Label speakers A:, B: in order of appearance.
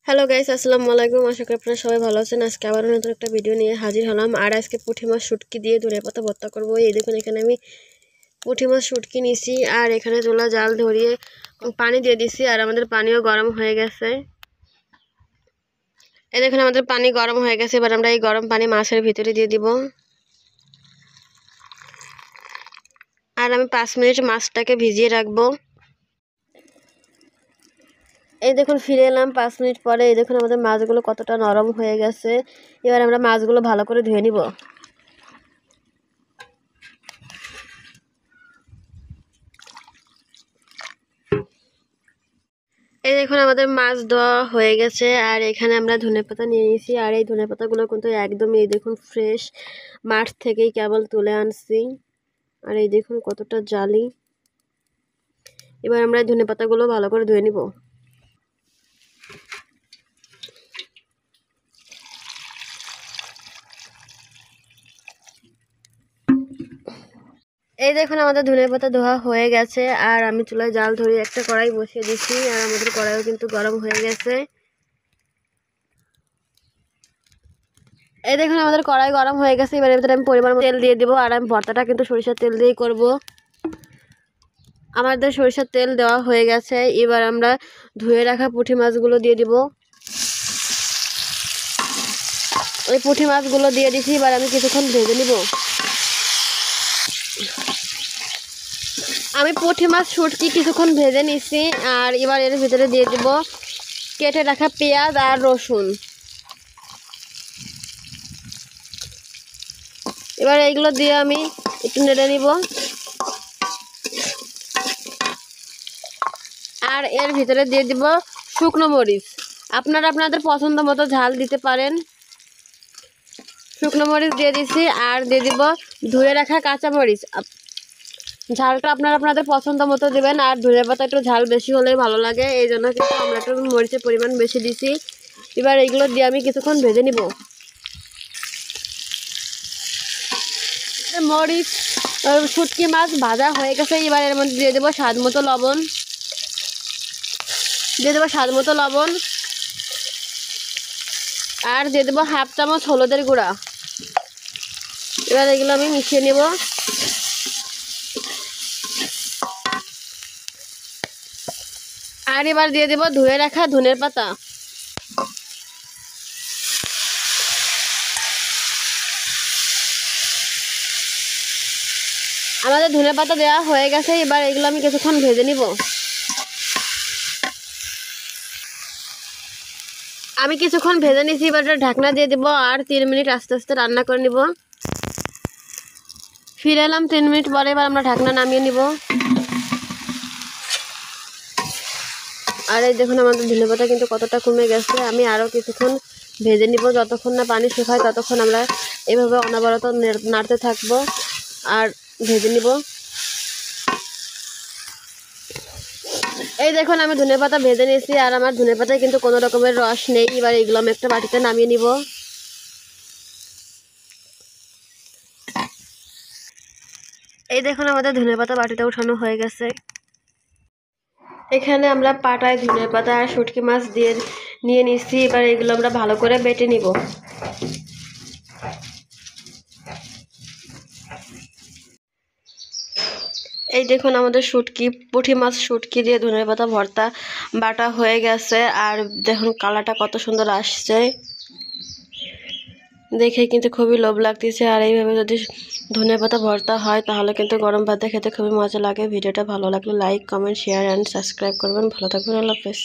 A: Hello guys, আসসালামু আলাইকুম। আশা করি আপনারা সবাই ভালো আছেন। আজকে আবার নতুন একটা ভিডিও নিয়ে হাজির হলাম। আর আজকে পুঁটি মাছ শুটকি দিয়ে ধনেপাতা ভর্তা করবো। এই দেখুন, এখানে আমি পুঁটি মাছ শুটকি নিছি আর এখানে চুলা জাল ধরিয়ে পানি দিয়ে দিছি। আর আমাদের পানিও গরম হয়ে গেছে। এই দেখুন, আমাদের পানি গরম হয়ে গেছে। এবার আমরা এই গরম পানি মাছের ভিতরে দিয়ে দিব। আর আমি 5 মিনিট মাছটাকে ভিজিয়ে রাখবো। এই দেখুন, ফিরে এলাম 5 মিনিট পরে। এই দেখুন, আমাদের মাছগুলো কতটা নরম হয়ে গেছে। এবার আমরা মাছগুলো ভালো করে ধুয়ে নিব। এই দেখুন, আমাদের মাছ ধোয়া হয়ে গেছে। আর এখানে আমরা ধনেপাতা নিয়ে নিয়েছি। আর এই ধনেপাতাগুলো কিন্তু একদমই, এই দেখুন, ফ্রেশ মাঠ থেকেই কেবল তুলে আনছি। আর এই দেখুন কতটা জালি। এবার আমরা এই ধনেপাতাগুলো ভালো করে ধুয়ে নিব। এই দেখুন, আমাদের ধনেপাতা ধোয়া হয়ে গেছে। আর আমি চুলায় জাল ধরিয়ে একটা কড়াই বসিয়ে দিচ্ছি। আর আমাদের কড়াইও কিন্তু গরম হয়ে গেছে। এই দেখুন, আমাদের কড়াই গরম হয়ে গেছে। এবার এর ভিতরে আমি পরিমাণ মতো তেল দিয়ে দিব। আর আমি ভর্তাটা কিন্তু সরিষার তেল দিয়েই করব। আমাদের সরিষার তেল দেওয়া হয়ে গেছে। এবার আমরা ধুয়ে রাখা পুঁটি মাছগুলো দিয়ে দিব। ওই পুঁটি মাছগুলো দিয়ে দিচ্ছি। এবার আমি কিছুক্ষণ ভেজে নিব। আমি পুঁটি মাছ শুটকি কিছুক্ষণ ভেজে নিচ্ছি। আর এবার এর ভিতরে দিয়ে দিব কেটে রাখা পেঁয়াজ আর রসুন। এবার এইগুলো দিয়ে আমি একটু নেড়ে নিব। আর এর ভিতরে দিয়ে দিব শুকনো মরিচ। আপনারা আপনাদের পছন্দ মতো ঝাল দিতে পারেন। শুকনো মরিচ দিয়ে দিচ্ছি। আর দিয়ে দিব ধুয়ে রাখা কাঁচা মরিচ। ঝালটা আপনারা আপনাদের পছন্দ মতো দেবেন। আর ধনেপাতা একটু ঝাল বেশি হলেই ভালো লাগে, এই জন্য কিন্তু আমরা একটু মরিচের পরিমাণ বেশি দিছি। এবার এইগুলো দিয়ে আমি কিছুক্ষণ ভেজে নিব। মরিচ শুটকি মাছ ভাজা হয়ে গেছে। এবার এর মধ্যে দিয়ে দেবো স্বাদ মতো লবণ। আর দিয়ে দেবো 1/2 চামচ হলুদের গুঁড়া। এবার এগুলো আমি মিশিয়ে নেব। আর এবার দিয়ে দেবো ধুয়ে রাখা ধনের পাতা। আমাদের ধনে পাতা দেওয়া হয়ে গেছে। এবার এগুলো আমি কিছুক্ষণ ভেজে নিব। আমি কিছুক্ষণ ভেজে নিয়েছি। এবার ঢাকনা দিয়ে দেবো। আর 3 মিনিট আস্তে আস্তে রান্না করে নিব। ফিরে এলাম 3 মিনিট পরে। এবার আমরা ঢাকনা নামিয়ে নিব। আর এই দেখুন, আমাদের ধনে পাতা কিন্তু কতটা কমে গেছে। আমি আরও কিছুক্ষণ ভেজে নিব। যতক্ষণ না পানি শুকায় ততক্ষণ আমরা এভাবে অনবরত নাড়তে থাকবো আর ভেজে নিব। এই দেখুন, আমি ধনেপাতা ভেজে নিয়েছি। আর আমার ধনেপাতায় কিন্তু কোনো রকমের রস নেই। এবার এগুলো আমি একটা বাটিতে নামিয়ে নিব। এই দেখুন, আমাদের ধনেপাতা বাটিতে উঠানো হয়ে গেছে। এখানে আমরা পাটায় ধনেপাতা আর শুটকি মাছ দিয়ে নিয়ে নিচ্ছি। এবার এগুলো আমরা ভালো করে বেটে নিব। এই দেখুন, আমাদের পুঁটি মাছ শুটকি দিয়ে ধনেপাতা ভর্তা বাটা হয়ে গেছে। আর দেখুন কালারটা কত সুন্দর আসছে, দেখে কিন্তু খুবই লোভ লাগতেছে। আর এইভাবে যদি ধনেপাতা ভর্তা হয় তাহলে কিন্তু গরম ভাতে খেতে খুবই মজা লাগে। ভিডিওটা ভালো লাগলে like, comment, share and subscribe করবেন। ভালো থাকবেন। আল্লাহ হাফেজ।